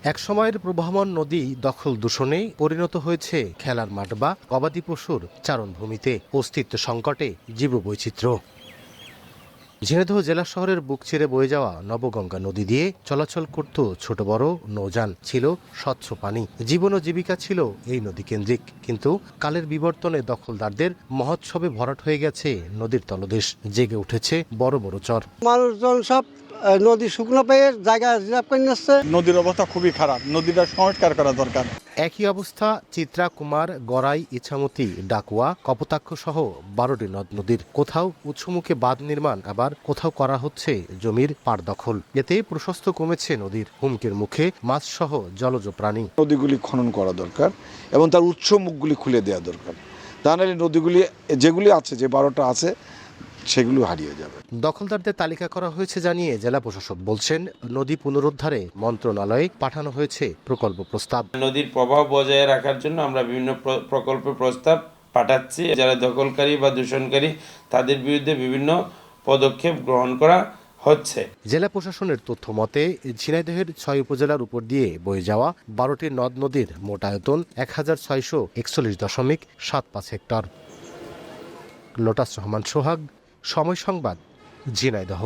একসময়ের প্রবাহমান নদী দখল দূষণে পরিণত হয়েছে খেলার মাঠ বা গবাদি পশুর চারণভূমিতে, অস্তিত্ব সংকটে জীববৈচিত্র্য। ঝিনাইদহ জেলা শহরের বুক চিরে বয়ে যাওয়া নবগঙ্গা নদী দিয়ে চলাচল করত ছোট বড় নৌযান, ছিল স্বচ্ছ পানি, জীবন ও জীবিকা ছিল এই নদী কেন্দ্রিক। কিন্তু কালের বিবর্তনে দখলদারদের মহোৎসবে ভরাট হয়ে গেছে নদীর তলদেশ, জেগে উঠেছে বড় বড় চর। মানুষজন সব নদী শুকনো পেয়ে জায়গা রিজার্ভ করে নিচ্ছে। নদীর অবস্থা খুবই খারাপ, নদীটা সংস্কার করা দরকার। একই অবস্থা চিত্রা, কুমার, গড়াই, ইছামতি, ডাকুয়া, কপোতাক্ষ সহ 12টি নদ নদীর। কোথাও উৎসমুখে বাঁধ নির্মাণ, আবার কোথাও করা হচ্ছে জমির পাড় দখল। এতে প্রশস্ত কমেছে নদীর, হুমকির মুখে মাছ সহ জলজ প্রাণী। নদীগুলি খনন করা দরকার এবং তার উৎস মুখগুলি খুলে দেওয়া দরকার। তা নাহলে নদীগুলি যেগুলি আছে, যে 12টা আছে, সেগুলো হারিয়ে যাবে। দখলদারদের তালিকা করা হয়েছে জানিয়ে জেলা প্রশাসক বলছেন, নদী পুনরুদ্ধারে মন্ত্রণালয়ে পাঠানো হয়েছে প্রকল্প প্রস্তাব। নদীর প্রবাহ বজায় রাখার জন্য আমরা বিভিন্ন প্রকল্প প্রস্তাব পাঠাচ্ছি। যারা দখলকারী বা দূষণকারী তাদের বিরুদ্ধে বিভিন্ন পদক্ষেপ গ্রহণ করা হচ্ছে। জেলা প্রশাসনের তথ্য মতে ঝিনাইদহের 6 উপজেলার উপর দিয়ে বয়ে যাওয়া 12টি নদ নদীর মোট আয়তন 1641.75 হেক্টর। লোটাস রহমান সোহাগ, সময় সংবাদ, ঝিনাইদহ।